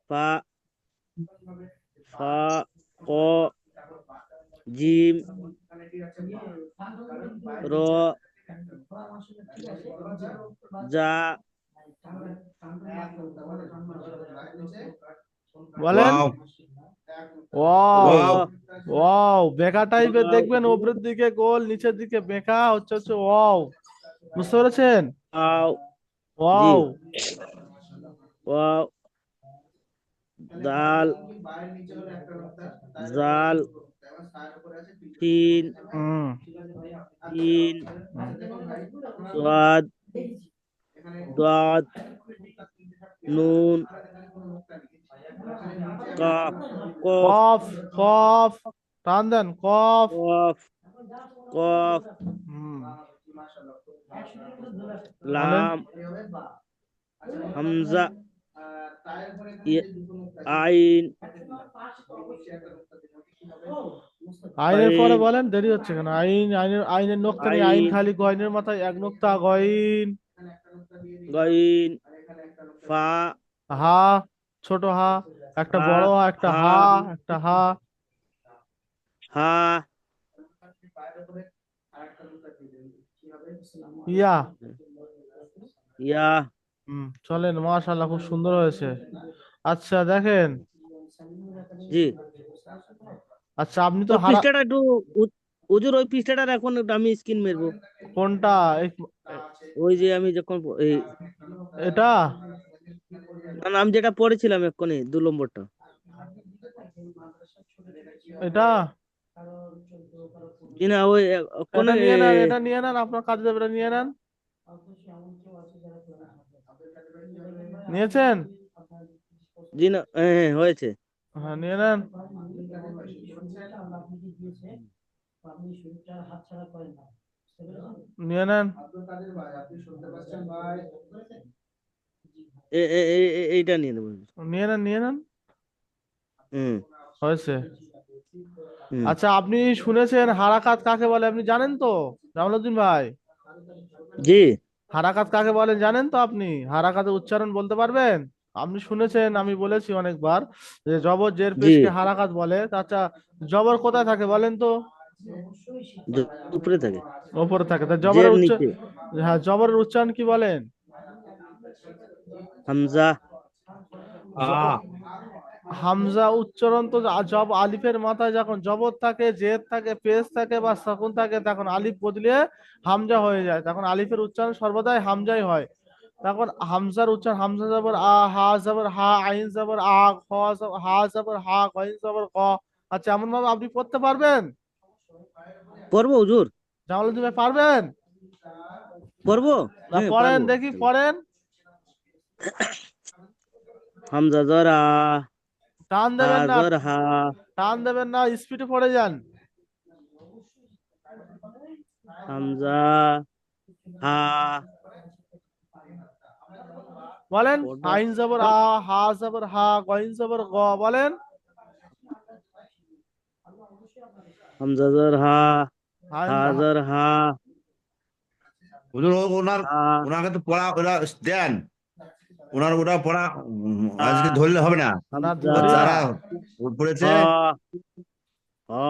ফা, ফা, ক, জিম, র, যা, বলেন। Wow wow. ওয়াও র, ওয়াও, বেকা টাইপের ওয়াও, দেখবেন, উপরের দিকে গোল, নিচের দিকে বেঁকা, হচ্ছে হচ্ছে ওয়াও। বুঝতে পেরেছেন? ওয়াও, জি, ওয়াও। ওয়াও, দাল, জাল, সিন, হুম। সিন, সাদ, দাদ, নুন, কাফ, কফ, কফ। কফ। টান দেন, কফ। কফ, কফ, হুম। বলেন। লাম, হামজা, আইন, আইনের পরে কাইন, বলেন, দেরি হচ্ছে কেন? আইন, আইনের আইনের নোক্তা নেই, আইন আইন, খালি গয়নের মাথায় এক নোক্তা, গইন। গাইন, ফা, হা, ছোট হা, একটা হা, বড় হা, একটা হা, হা, একটা হা। হা, ইয়া। ইয়া, চলেন, মাশাআল্লাহ, খুব সুন্দর হয়েছে। আচ্ছা দেখেন। জি। আচ্ছা, আপনি তো ওই হারা। পৃষ্ঠাটা একটু হুজুর, ওই পৃষ্ঠাটার এখন একটু আমি স্ক্রিন মেরবো। কোনটা? ওই যে আমি যখন এই, এটা। না না, আমি যেটা পড়েছিলাম এক্ষুনি 2 নম্বরটা। এটা। জি না, ওই ওখানে এটা নিয়ে নেন, এটা নিয়ে নেন, আপনার কাজে দেবে, এটা নিয়ে নেন। নিয়েছেন? জি না, হ্যাঁ হ্যাঁ, হয়েছে। হ্যাঁ, নিয়ে নেন। নিয়ে নেন। এইটা নিয়ে নেবো। নিয়ে নেন, নিয়ে নেন। হুম, হয়েছে। হুম, আচ্ছা, আপনি শুনেছেন হারাকাত কাকে বলে, আপনি জানেন তো, জামালউদ্দিন ভাই? জি, হারাকাত কাকে বলেন জানেন তো আপনি? হারাকাতের উচ্চারণ বলতে পারবেন? আপনি শুনেছেন, আমি বলেছি অনেকবার, যে জবর জের জি, পেশকে হারাকাত বলে। তা আচ্ছা, জবর কোথায় থাকে বলেন তো? উপরে থাকে, ওপরে থাকে। তা জের জবরের নিচে, হ্যাঁ, জবরের উচ্চারণ কি বলেন? হামজা, জ- হামজা উচ্চারণ তো জব আলিফের মাথায় যখন জবর থাকে, জেদ থাকে, পেশ থাকে বা সাকুন থাকে, তখন আলিফ বদলে হামজা হয়ে যায়, তখন আলিফের উচ্চারণ সর্বদাই হামজাই হয়। তখন হামজার উচ্চারণ, হামজা জবর আ, হা জবর হা, আইন জবর আ, খ হা জবর হা, গইন জবর ক। আচ্ছা, এমন ভাবে আপনি পড়তে পারবেন? পড়বো হুজুর, জামালউদ্দিন ভাই, পারবেন? পড়বো, না, হ্যাঁ পড়েন পারবো দেখি, তাহলে। পড়েন। হামজা জরা, টান হা দেবেন না। জর হা, টান দেবেন না, স্পিডে পড়ে যান। হামজা, হা, বলেন। পড়বা, আইন জবর আ, হা জবর হা, গইন জবর গ। বলেন। হামজা জর হা, হা আইন- জর হা, হুজুর ওনার হা, ওনাকে তো পড়া ওরা দেন, ওনার ওটা পড়া হা, আজকে ধরলে হবে না। না, হামজা, ও ধরি না। যারা পড়েছে হা, হা,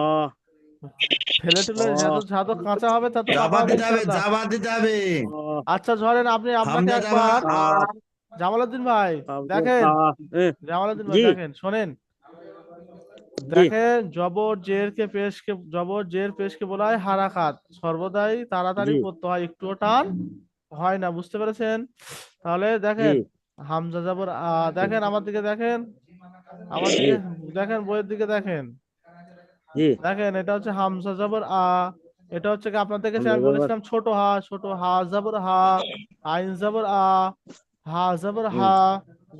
ঠেলে ঠেলে যত হ, যত কাঁচা হবে তত পাকা জাবাদ হবে দিতে হবে, ইনশাল্লাহ। জাবাদ দিতে হবে। হ, আচ্ছা ধরেন, আপনি আপনাকে হামজা যাবার একবার, হা, জামালউদ্দিন ভাই হামজা, দেখেন, হা, এ, জামালউদ্দিন ভাই জি, দেখেন, শোনেন। জি, দেখেন, জবর জের পেশকে বলা হয় হারাকাত, সর্বদাই জি, তাড়াতাড়ি পড়তে হয়, একটুও টান হয় না। বুঝতে পেরেছেন? তাহলে জি, দেখেন, হামজা জবর আ, দেখেন আমার দিকে দেখেন, আমার জি, দিকে দেখেন, বইয়ের দিকে দেখেন। জি, দেখেন, এটা হচ্ছে হামজা জবর আ। এটা হচ্ছে কি, আপনার দেখেছি হামজা আমি জবর, বলেছিলাম ছোট হা, ছোট হা জবর হা, আইন জবর আ, হা জবর হুম, হা,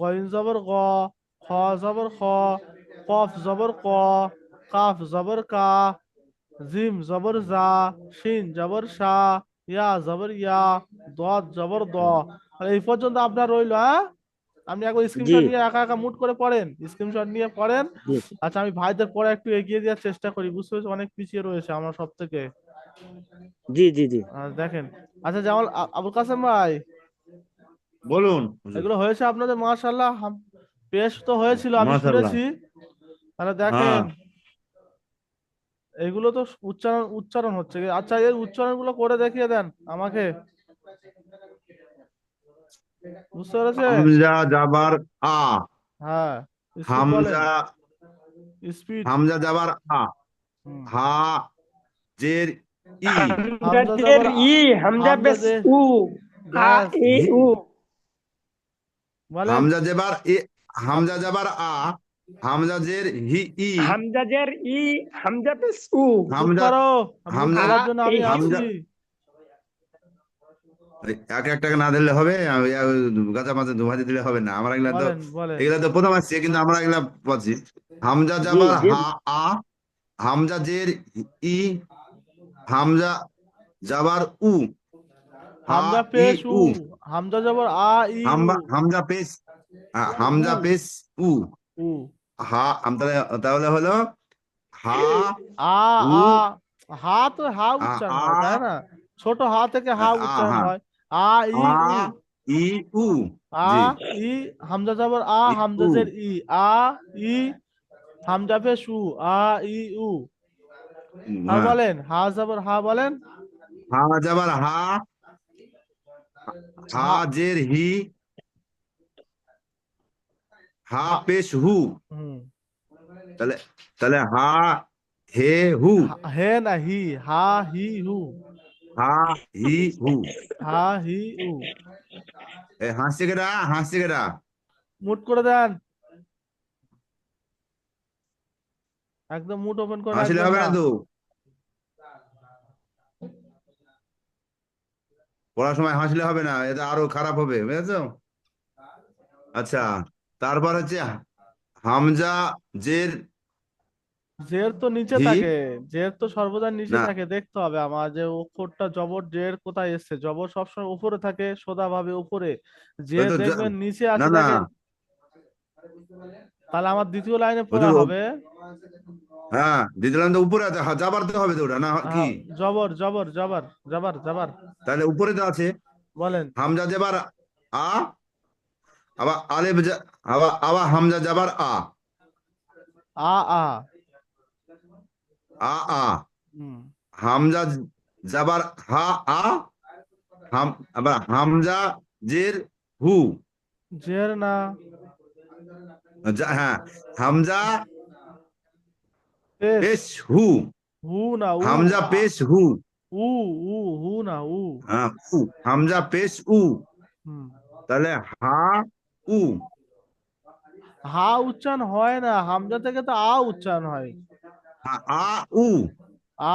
গইন জবর গ, খ জবর খ, কফ জবর ক, কাফ জবর কা, জিম জবর জা, শিন জবর শা, ইয়া জবর ইয়া, দদ জবর দ। হুম, আর এই পর্যন্ত আপনার রইলো, হ্যাঁ? আপনি একবার জি, স্ক্রিনশট নিয়ে একা একা মুট করে পড়েন, স্ক্রিনশট নিয়ে পড়েন। জি, আচ্ছা, আমি ভাইদের পরে একটু এগিয়ে দেওয়ার চেষ্টা করি, বুঝতে পেরেছি অনেক পিছিয়ে রয়েছে আমরা সব থেকে। জি, জি, জি, দেখেন। আচ্ছা, যেমন আবুল কাসেম ভাই, বলুন হুজুর। এগুলো হয়েছে আপনাদের, মাশাআল্লাহ। পেশ তো হয়েছিল, আমি মাশাআল্লাহ। শুনেছি। তাহলে হ্যাঁ, দেখেন এগুলো তো উচ্চারণ উচ্চারণ হচ্ছে। আচ্ছা, এর উচ্চারণ গুলো করে দেখিয়ে দেন আমাকে, বুঝতে পেরেছেন? হামজা যাবার আ, হ্যাঁ, স্পিড বলেন, হামজা স্পিড। হামজা যাবার আ, হা জের ই, হামজা হামজাদের জবর ই, হামজা হামজা পেশ জে, উ, আ ব্যাস ই হি, উ। বলেন। হামজা যাবার এ, হামজা যাবার আ, হামজা জের হি ই, হামজাদের ই, হামজা পেশ উ, চুপ হামজা করো, মুট হামজা আ খোলার জন্য ই আমি উ। আছি। হামজা এক একটাকে না দিলে হবে, গাছা মাছে দুভাজি দিলে হবে না, আমরা এগুলা তো, বলেন বলেন। এগুলা তো প্রথম আসছে, কিন্তু আমরা এগুলা পাচ্ছি। হামজা জি যাবার জি। হা আ, হামজা জের ই, হামজা যাবার উ, হা হামজা ই পেশ উ, উ, হামজা জবর আ ই উ, হামজা পেশ, উ হামজা পেশ উ, উ, হা তাহলে তাহলে হলো হা আ উ, আ, হা তো হা আ উচ্চারণ আ হয়, তাই না? ছোট হা থেকে হা উচ্চারণ হ্যাঁ, হয়। আ ই আ উ, ই উ, আ জি, ই, হামজা জবর আ, ই হামজা উ, জের ই, আ ই, হামজা পেশ উ, আ ই উ। আর হ্যাঁ, বলেন, হা জবর হা বলেন। হা যাবার হা, হা হা, জের হি, হা হা, পেশ হু, হুম, তাহলে তাহলে হা হে হু, হে না হি, হা হি হু, হা হি হু, হা হি উ। হাসছে কেটা, হাসছে কেটা, মুট করে দেন, একদম মুট ওপেন করে হাসলে রাখবেন হবে না। না তো, পড়ার সময় হাসলে হবে না, এটা আরো খারাপ হবে, বুঝেছো? আচ্ছা, তারপর হচ্ছে হামজা জের জের তো নিচে হি, থাকে, জের তো সর্বদা নিচে না থাকে, দেখতে হবে আমার যে অক্ষরটা জবর জের কোথায় এসছে। জবর সবসময় উপরে থাকে, সোজা ভাবে উপরে। ওই জের তো দেখবেন নিচে না আছে, না, দেখেন। তাহলে আমার দ্বিতীয় লাইনে পড়া হুজুর হবে। হ্যাঁ, দিদিলাম তো উপরে আছে, যাবার তো হবে তো ওটা না কি, জবর জবর জবর জবর জবর। তাহলে উপরে তো আছে। বলেন। হামজা যাবার আ, আবার আবার আবার হামজা যাবার আ, আ আ, আ আ, হুম, হামজা যাবার হা আ, আবার হামজা জের হু, জের না, হ্যাঁ, হামজা পেশ, পেশ হু, হু না উ, হামজা পেশ হু, উ, উ, হু না উ, হ্যাঁ উ, হামজা পেশ উ, হুম। তাহলে হা উ, হা উচ্চারণ হয় না, হামজা থেকে তো আ উচ্চারণ হয়। আ উ,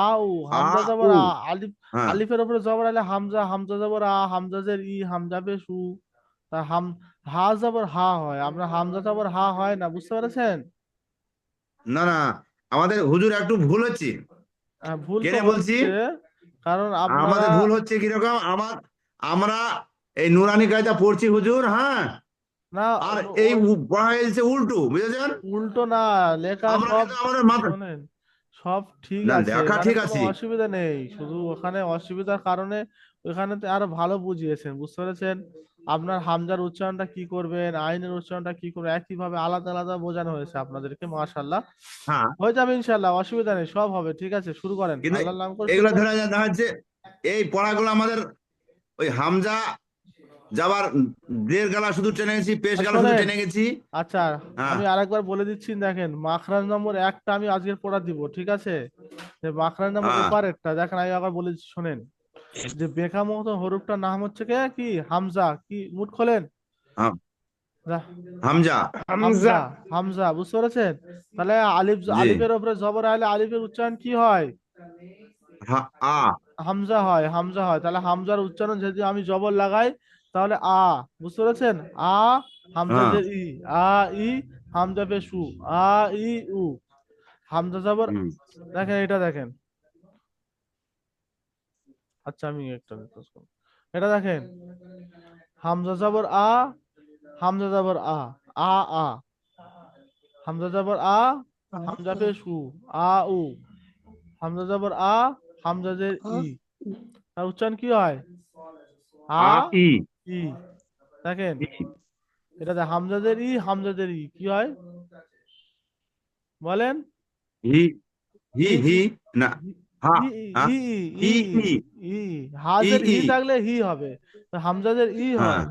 আউ, আ হামজা জবর উ, আ, আলিফ, হ্যাঁ, আলিফের উপরে জবর আলে হামজা, হামজা জবর আ, হামজা জের ই, হামজা পেশ উ। তা হা জবর হা হয়, আমরা হামজা জবর হা হয় না, বুঝতে পেরেছেন? না না, আমাদের হুজুর একটু ভুল হচ্ছে, ভুল তো কেনে বলছি, হচ্ছে, কারণ আপনারা, আমাদের ভুল হচ্ছে কিরকম, আমরা এই নুরানি কায়দা পড়ছি হুজুর, হ্যাঁ, না, আর এই পড়া হয়েছে উল্টো, বুঝেছেন? উল্টো না, লেখা আমরা সব, কিন্তু আমাদের মাথা, শোনেন, সব ঠিক না আছে, লেখা এখানে ঠিক কোনো আছে, অসুবিধা নেই, শুধু ওখানে অসুবিধার কারণে ওখানে তো আরো ভালো বুঝিয়েছেন, বুঝতে পেরেছেন? আপনার হামজার উচ্চারণটা কি করবেন, আইনের উচ্চারণটা কি করবেন, একইভাবে আলাদা আলাদা বোঝানো হয়েছে আপনাদেরকে, মাশাআল্লাহ। হ্যাঁ, হয়ে যাবে ইনশাআল্লাহ, অসুবিধা নেই, সব হবে, ঠিক আছে, শুরু করেন, কিন্তু আল্লাহর নাম করে শুরু এগুলো করেন। ধরা যায়, দেখা যাচ্ছে এই পড়াগুলো আমাদের ওই হামজা যাবার দের গালা শুধু টেনে গেছি, পেশ আর গালা শুধু শোনেন, টেনে গেছি, আচ্ছা, হ্যাঁ আমি আরেকবার বলে দিচ্ছি, দেখেন, মাখরাজ নম্বর একটা আমি আজকে পড়া দিব, ঠিক আছে? যে মাখরাজ নম্বর হ্যাঁ এপারেরটা দেখেন, আমি আবার বলে দিচ্ছি, শোনেন। যে বেখা মতো হরফটার নাম হচ্ছে কে, কি, হামজা, কি, মুখ খোলেন। হ্যাঁ, যা- হামজা, হামজা, হামজা, হামজা, বুঝতে পেরেছেন? তাহলে জি, আলিফের উপরে জবর আলে আলিফের উচ্চারণ কি হয়? আ, হামজা হয়, হামজা হয়। তাহলে হামজার উচ্চারণ যদি আমি জবর লাগাই, তাহলে আ, বুঝতে পেরেছেন? আ, হামজা হ্যাঁ, যে ই, আ ই, হামজা পেশ উ, আ ই উ, হামজা জবর, হুম, দেখেন এটা দেখেন। আচ্ছা, আমি একটা request করবো। এটা দেখেন, হামজা জবর আ, হামজা জবর আ, আ আ, হামজা জবর আ, হামজা পেশ উ, আ উ, হামজা জবর আ, হামজা জের ই, তার উচ্চারণ কি হয়? আ আ ই, ই, দেখেন, ই, এটাতে হামজাদের ই, হামজাদের ই কি হয় বলেন? হি হি ই হি ই না হা ই হা ই ই ই ই ই ই ই ই হাজের হি ই থাকলে হি হবে, তো হামজাদের ই হ্যাঁ হয়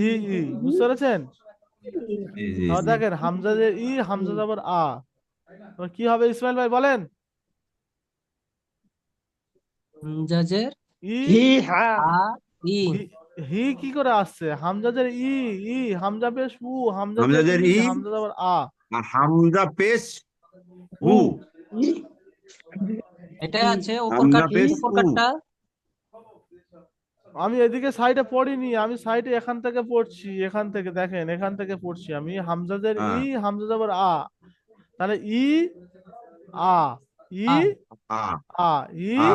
ই ই, বুঝতে পেরেছেন? জি জি আর জি দেখেন হামজাদের ই, হামজা যাবার আ, তো কি হবে ইসমাইল ভাই বলেন? হামজাজের ই ही हा আ ই হি হি কি করে আসছে? হামজাদের ই, ই হামজা পেশ উ, হামজাদের হামজাদের ই, ই হামজা যাবার আ, আর হামজা পেশ উ। হু এটাই আছে উপর হামজা কাট, পেশ উপর উ কাটটা। আমি এদিকে সাইডে পড়িনি, আমি সাইডে এখান থেকে পড়ছি, এখান থেকে দেখেন, এখান থেকে পড়ছি আমি হামজাদের ই, হ্যাঁ হামজা যাবার আ, তাহলে ই আ, ই আ আ আ, ই আ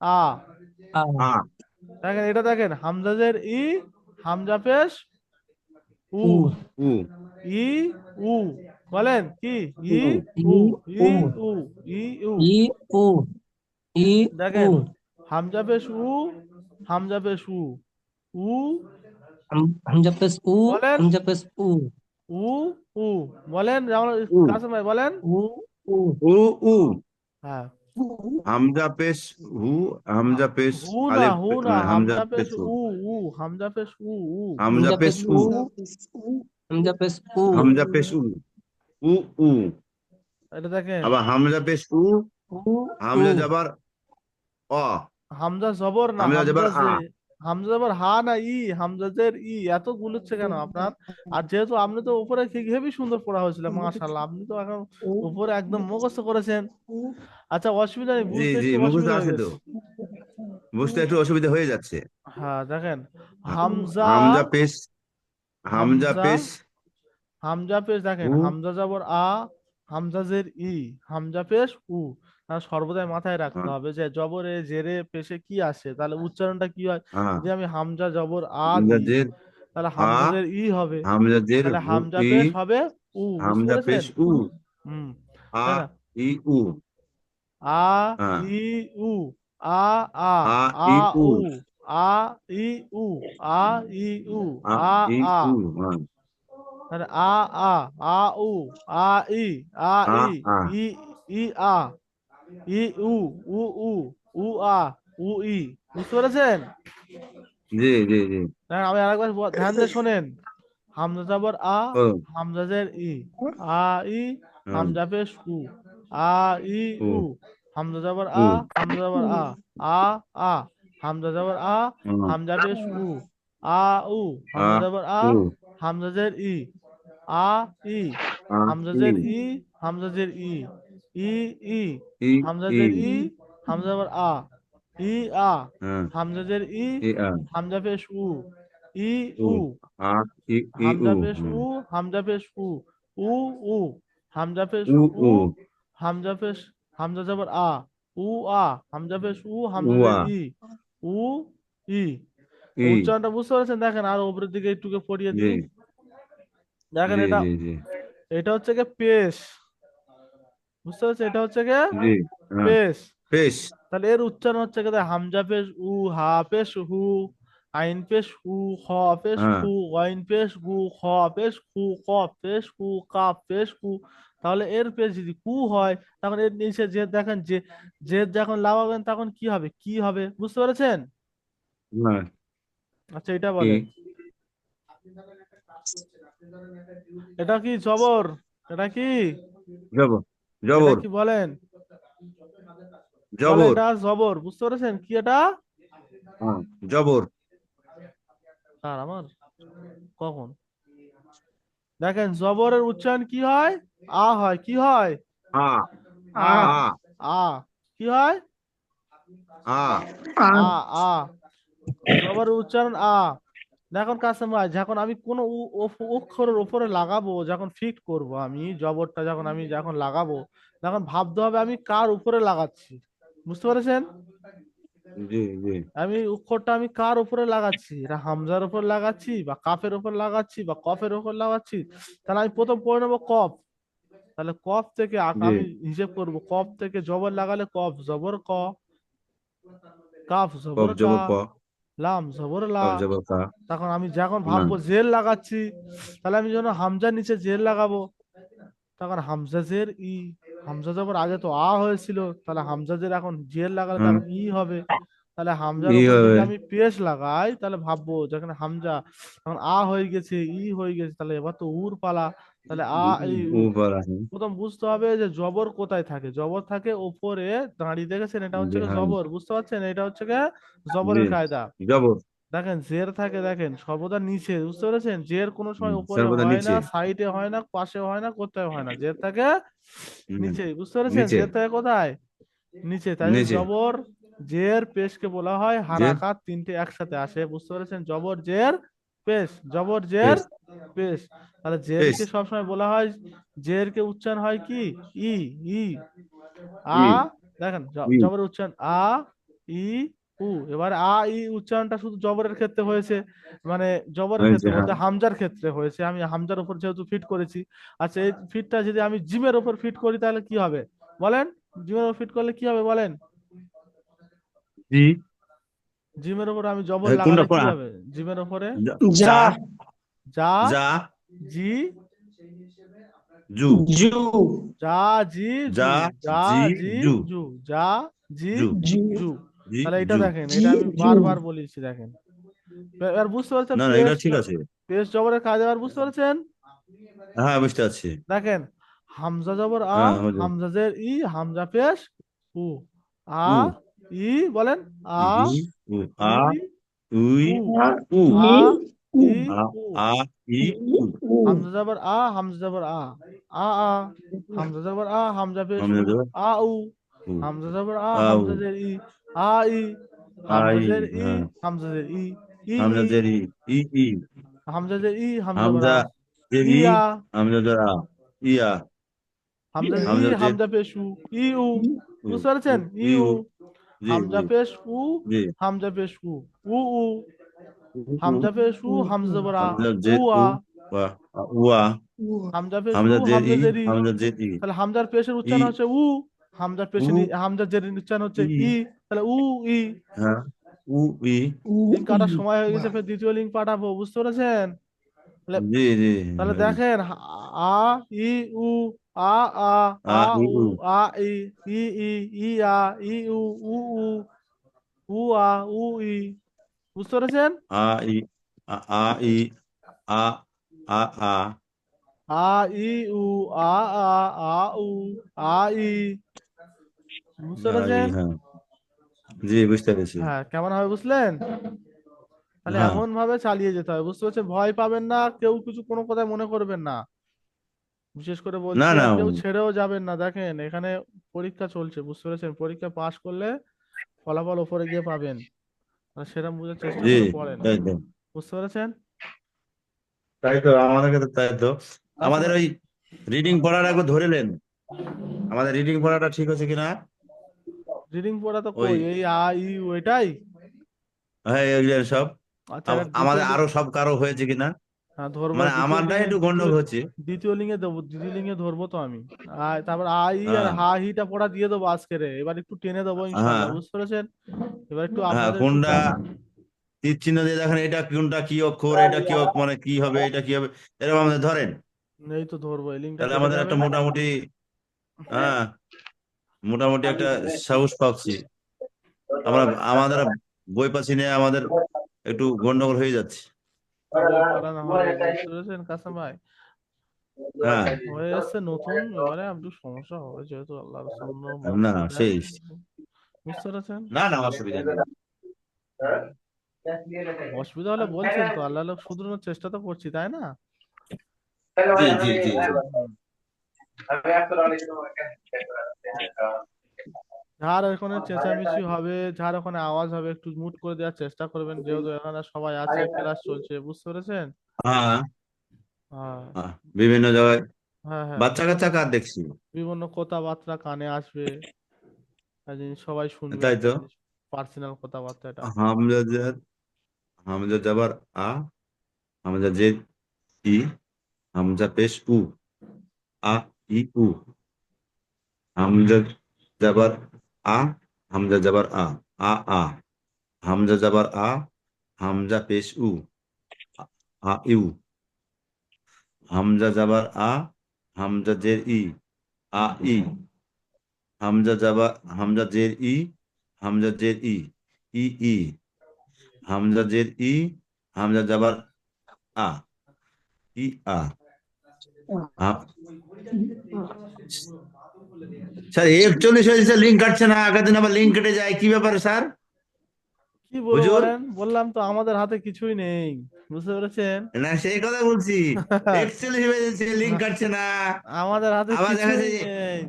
আ আ, আ আ দেখেন এটা দেখেন হামজাদের ই, হামজা পেশ উ, উ উ ই উ, বলেন কি? ই উ উ, ই ই উ উ, ই উ, ই উ ই উ দেখেন হামজা পেশ উ, হামজা পেশ উ, উ, হামজা পেশ উ, বলেন হামজা পেশ উ উ উ, বলেন যেমন উ কাসেম ভাই বলেন। উ উ উ উ হ্যাঁ, হামজা পেশ হু হামজা পেশ আলিফ হু না, হামজা হামজা পেশ পেশ হু উ, উ হামজা পেশ উ, উ, হামজা হামজা পেশ পেশ উ উ, হামজা পেশ উ হামজা পেশ উ উ উ এটা দেখেন আবার হামজা পেশ উ উ উ হামজা যাবার অ হামজা জবর না, হামজা হামজা যাবার আ জে, হামজা জবর হা না ই, হামজাদের ই, এত গুলোচ্ছে কেন আপনার? আর যেহেতু আপনি তো উপরে হেবি সুন্দর পড়া হয়েছিল মাশাআল্লাহ, আপনি তো এখন উপরে একদম মুখস্থ করেছেন। আচ্ছা অসুবিধা নেই, জি বুঝতে জি একটু মুখস্থ অসুবিধা হয়ে আছে তো, গেছে। বুঝতে একটু অসুবিধা হয়ে যাচ্ছে হ্যাঁ দেখেন হামজা, হামজা পেশ হামজা হামজা, পেশ হামজা পেশ দেখেন হু হামজা যাবর আ, হামজা জের ই, হামজা পেশ উ, তার সর্বদাই মাথায় রাখতে হবে যে জবরে জেরে পেশে কি আসে, তাহলে উচ্চারণটা কি হয়? হ্যাঁ যদি আমি হামজা জবর আ হামজা দিই জের তাহলে আ হামজা জের ই হবে, হামজা জের তাহলে হু হামজা ই পেশ হবে উ, বুঝতে হামজা পেরেছেন? পেশ উ হুম, আ তাই না? ই উ আ হ্যাঁ ই উ, আ আ, আ আ ই উ উ, আ ই উ, আ ই উ, আ আ ই আ, উ হ্যাঁ তাহলে আ আ, আ উ, আ ই, আ আ ই, আ ই ই আ, ই উ, উ উ, উ আ, উ ই, বুঝতে পেরেছেন? জি জি জি দেখেন, আমি আরেকবার ধ্যান দিয়ে শোনেন, হামজা যাবর আ, ও হামজা জের ই, আ ই, হ্যাঁ হামজা পেশ উ, আ ই উ উ, হামজা যাবর উ আ, হামজা যাবর আ, আ আ, হামজা যাবর আ, হুম, হামজা পেশ উ, আ উ, আ হামজা যাবর আ, উ হামজা জের ই, আ ই, আ হামজা ই জের ই, হামজা জের ই, ই ই, ই হামজা ই জের ই, হামজা যাবর আ, ই আ, হ্যাঁ হামজা জের ই, ই আ হামজা পেশ উ, ই উ উ, আ ই ই উ হামজা পেশ হুম, উ, হামজা পেশ উ, উ উ, হামজা পেশ উ উ, উ হামজা পেশ, হামজা যাবার আ, উ আ, হামজা পেশ উ, হামজা উয়া জের ই, উ ই, ই উচ্চারণটা বুঝতে পারছেন? দেখেন আরো উপরের দিকে একটুকে পড়িয়ে জি দিই, দেখেন জি এটা, জি জি এটা হচ্ছে গিয়ে পেশ, বুঝতে পারছেন? এটা হচ্ছে গিয়ে জি হ্যাঁ পেশ, পেশ তাহলে এর উচ্চারণ হচ্ছে গিয়ে হামজা পেশ উ, হা পেশ হু, আইন পেশ হু, খ পেশ হ্যাঁ খু, ওয়াইন পেশ গু, খ পেশ খু, কফ পেশ কু, কাফ পেশ কু, তাহলে এর পেশ যদি কু হয় তখন এর নিচে যে দেখেন যে, যে যখন লাগাবেন তখন কি হবে, কি হবে, বুঝতে পেরেছেন? না আচ্ছা এটা কি বলেন, এটা কি জবর? এটা কি, জবর এটা জবর কি বলেন? বলেন জবর এটা জবর, বুঝতে পেরেছেন কি এটা? হ্যাঁ জবর আর আমার কখন দেখেন জবরের উচ্চারণ কি হয়? আ হয়, কি হয়? আ আ आ আ আ, কি হয়? আ आ আ আ, জবরের উচ্চারণ আ। দেখুন কাসেম ভাই, যখন আমি কোনো অক্ষরের উপরে লাগাবো, যখন ফিট করব আমি জবরটা, যখন আমি যখন লাগাবো তখন ভাবতে হবে আমি কার উপরে লাগাচ্ছি, বুঝতে পেরেছেন? জি জি আমি অক্ষরটা আমি কার উপরে লাগাচ্ছি, এটা হামজার উপর লাগাচ্ছি বা কাফের উপর লাগাচ্ছি বা কফের উপর লাগাচ্ছি, তাহলে আমি প্রথম পড়ে নেবো কফ, তাহলে কফ থেকে জি আমি হিসেব করব, কফ থেকে জবর লাগালে কফ জবর ক, কাফ কফ জবর কা, জবর ক লাম জবর লা। কাফ জবর কা, তখন আমি যখন না ভাববো জের লাগাচ্ছি, তাহলে আমি যখন হামজার নিচে জের লাগাবো, তখন হামজা জের ই। হামজা জবর আগে তো আ হয়েছিল, তাহলে হামজা জের এখন জের লাগালে হ্যাঁ তখন ই হবে। তাহলে হামজার ই উপর যদি হবে। আমি পেশ লাগাই, তাহলে ভাববো যেখানে হামজা তখন আ হয়ে গেছে, ই হয়ে গেছে, তাহলে এবার তো উর পালা। তাহলে আ ই উ। উপর আছে। প্রথম বুঝতে হবে যে জবর কোথায় থাকে। জবর থাকে ওপরে দাঁড়িয়ে, দেখেছেন? এটা হচ্ছে জি গিয়ে হ্যাঁ, জবর, বুঝতে পারছেন? এটা হচ্ছে গিয়ে জি জবরের কায়দা। জবর। দেখেন জের থাকে, দেখেন সর্বদা নিচে, বুঝতে পেরেছেন? জের কোনো সময় উপরে সর্বদা হয় না, নিচে। সাইডে হয় না, পাশে হয় না, কোথাও হয় না, জের থাকে হুম, নিচে, বুঝতে পেরেছেন? নিচে, জের থাকে কোথায়? নিচে। তাই জন্য নিচে। জবর জের পেশকে বলা হয় যে হারাকাত, তিনটে একসাথে আসে, বুঝতে পেরেছেন? জবর জের পেশ, জবর জের পেশ, পেশ। তাহলে পেশ, জেরকে সবসময় বলা হয়, জেরকে উচ্চারণ হয় কি? ই। ই আ। ই, দেখেন ই জবরের উচ্চারণ আ, ই, উ। এবার আ ই উচ্চারণটা শুধু জবরের ক্ষেত্রে হয়েছে, মানে জবরের হয়েছে ক্ষেত্রে হ্যাঁ। বলতে হামজার ক্ষেত্রে হয়েছে। আমি হামজার উপর যেহেতু ফিট করেছি। আচ্ছা, এই ফিটটা যদি আমি জিমের উপর ফিট করি তাহলে কি হবে বলেন? জিমের উপর ফিট করলে কি হবে বলেন? জি, জিমের উপর আমি জবর হ্যাঁ, কোনটা লাগালে কি কোনটা? হবে জিমের উপরে? যা, जा, যা, যা, যা, জি, জু, जू, যা, জি, জু। যা, যা, জি, জি, জু, জু। যা, জি, জু, जी, জু। জি, তাহলে এটা জু। দেখেন, जी, এটা আমি जू, বারবার বলেছি, দেখেন। এবার বুঝতে পারছেন? না না, পেশ এটা ঠিক আছে। পেশ জবরের কাজ এবার বুঝতে পারছেন? হ্যাঁ, বুঝতে পারছি। দেখেন, হামজা জবর আ, হ্যাঁ হলো। হামজা জের ই, হামজা পেশ উ। আ, উ, ই, বলেন। আ, ই, উ, আ, ই, উই, উ। आ, উ, আ, ई, उ, ই, আ, উ। আ, ই, ई, উ, उ, হামজা জবর আ, হামজা জবর আ। আ, আ। হামজা জবর আ, হামজা পেশ আমরা উ। দেব আ, উ। উ, হামজা জবর আ, আউ, হামজা জের ই। আ, ই। হামজা আই, জের ই, হ্যাঁ। হামজা জের ই। ই, আমরা ই। জেরি, ই, ই, হামজা জের ই, হামজা জবর হামজা আ। ই, জেরি, আ। আমরা জরা, ইয়া, হামজা ই, হামজা জে, হামজা পেশ উ। ই, উ। উ, বুঝতে উ, পারছেন? ই, ই, উ। উ, জি, হামজা জি, পেশ উ, জি, হামজা পেশ উ। উ, উ। উ, উ, হামজা পেশ উ, হামজা জবর আ। হামজা জে, উ, উ, আ। ওয়া, উয়া, उ, হামজা পেশ উ, হামজা জের হামজা ই, জের ই। হামজা জের ই, তাহলে হামজার পেশের ই, উচ্চারণ হচ্ছে উ। হামজার উ, পেশের হামজার জের উচ্চারণ হচ্ছে ই, ই। তাহলে উ, ই। হ্যাঁ, উ, ই, उ, লিঙ্ক ई, কাটার সময় হয়ে গেছে, वाह, ফের দ্বিতীয় লিঙ্ক পাঠাবো, বুঝতে পেরেছেন? তাহলে জি, জি, তাহলে হ্যাঁ, দেখেন, আ, ই, উ। আ, আ। আ, আ, ই, উ। উ, আ, ই। ই, ই। ই, আ। ই, উ। উ, উ। উ, আ। উ, ই। বুঝতে পেরেছেন? আ, ই, আ, ই, আ, আ, আ, আ, ই, উ। আ, আ। আ, উ। আ, ই। বুঝতে আ, ই, পেরেছেন? হ্যাঁ, জি, বুঝতে পেরেছি। হ্যাঁ, কেমন হবে বুঝলেন? তাহলে হ্যাঁ, এমন ভাবে চালিয়ে যেতে হবে, বুঝতে পারছেন? ভয় পাবেন না, কেউ কিছু কোনো কথায় মনে করবেন না। বিশেষ করে না বলছি, না, আর কেউ ছেড়েও যাবেন না। দেখেন, এখানে পরীক্ষা চলছে, বুঝতে পেরেছেন? পরীক্ষা পাশ করলে ফলাফল ওপরে গিয়ে পাবেন। আর সেরকম বুঝার চেষ্টা জি, করে পড়েন, তাই তো, বুঝতে পেরেছেন? তাই তো, আমাদের কাছে তাই তো। আমাদের কাস্টমার ওই রিডিং পড়াটা একবার ধরে নেন, আমাদের রিডিং পড়াটা ঠিক আছে কিনা। রিডিং পড়া তো ওই, কই, এই আ, ই, উ, এটাই। হ্যাঁ, এগুলো সব আচ্ছা, এটা দ্বিতীয় আমাদের আরো সব কারো হয়েছে কিনা, হ্যাঁ, ধরবো মানে দ্বিতীয় আমারটাই লিঙ্গে, একটু গন্ডগোল হচ্ছে। দ্বিতীয় লিঙ্গে দেবো, দ্বিতীয় লিঙ্গে ধরবো তো আমি। আর তারপর আ, ই আর হ্যাঁ, হা, হিটা পড়া দিয়ে দেবো আজকে রে। এবার একটু টেনে দেবো হ্যাঁ, ইনশাল্লাহ, বুঝতে পেরেছেন? এবার একটু হ্যাঁ, আপনাদের একটু কোনটা তীর চিহ্ন দিয়ে দেখেন, এটা কোনটা কি অক্ষর, এটা কি মানে কি হবে, এটা কি হবে, এরকম আমাদের ধরেন। এই তো ধরবো, এই লিঙ্কটা তাহলে কেটে আমাদের যাবে। একটা মোটামুটি, হ্যাঁ, মোটামুটি একটা সাহস পাচ্ছি আমরা। আমাদের বই পাচ্ছি নিয়ে আমাদের একটু গন্ডগোল হয়ে যাচ্ছে। বই পড়ানো হবে, বুঝতে পেরেছেন কাসেম ভাই? হ্যাঁ, হয়ে এসছে নতুন, এবারে একটু সমস্যা হবে, যেহেতু আল্লাহর জন্য না দেয়। সেই, বুঝতে পেরেছেন? না না, অসুবিধা নেই। হুম। অসুবিধা হলে বলছেন তো, আল্লাহ লোক শুধরানোর চেষ্টা তো করছি, তাই না? জি, জি, জি, জি। হুম। যার ওখানে চেঁচামেচি হবে, যার ওখানে আওয়াজ হবে, একটু মুট করে দেওয়ার চেষ্টা করবেন, যেহেতু এখানে সবাই আছে, ক্লাস চলছে, বুঝতে পেরেছেন? হ্যাঁ, হ্যাঁ। হ্যাঁ, বিভিন্ন জায়গায় হ্যাঁ, হ্যাঁ। বাচ্চা কাচ্চা কার দেখছি। বিভিন্ন কথাবার্তা কানে আসবে, আর জিনিস সবাই শুনবে, তাই একটা তো। জিনিস পার্সোনাল কথাবার্তা এটা। হামজা জের, হামজা জাবার আ, হামজা জের ই, হামজা পেশ উ, আ, ই, উ, হামজা জাবার আ, হামজা জাবার আ, আ, আ, হামজা জাবার আ, হামজা পেশ উ, আ ইউ, হামজা জাবার আ, হামজা জের ই, আ ই, হামজা জের ই, হামজা জের ই, ই, হামজা জের ই, হামজা জাবার আ, ই আ। স্যার 41 হয়েছে, লিঙ্ক কাটছে না, আগের দিন আবার লিঙ্ক কেটে যায়, কি ব্যাপারে স্যার? কি বলবো হুজুর? বলেন, বললাম তো আমাদের হাতে কিছুই নেই, বুঝতে পেরেছেন? না সেই কথা বলছি, 41 হয়েছে, লিঙ্ক কাটছে না, আমাদের হাতে আবার দেখা কিছুই যাচ্ছে নেই।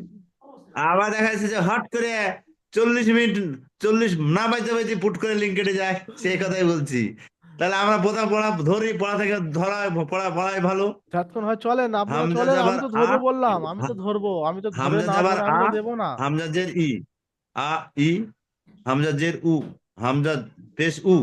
আবার দেখা যাচ্ছে যে হট করে 40 মিনিট, 40 না বাজতে বাজতে পুট করে লিঙ্ক কেটে যায়, সেই কথাই বলছি। তাহলে আমরা পড়া ধরি, পড়া থেকে পড়াই ভালো। যতক্ষণ হয় চলেন, আপনারা হামজা চলেন, আমি জাবার তো আ, ধরবো বললাম, আমি তো হা- ধরবো, আমি তো ধরে হামজা না জাবার ধরে আমি আ, তো দেবো না। হামজা জের ই, আ ই, হামজা জের উ, হামজা পেশ উ,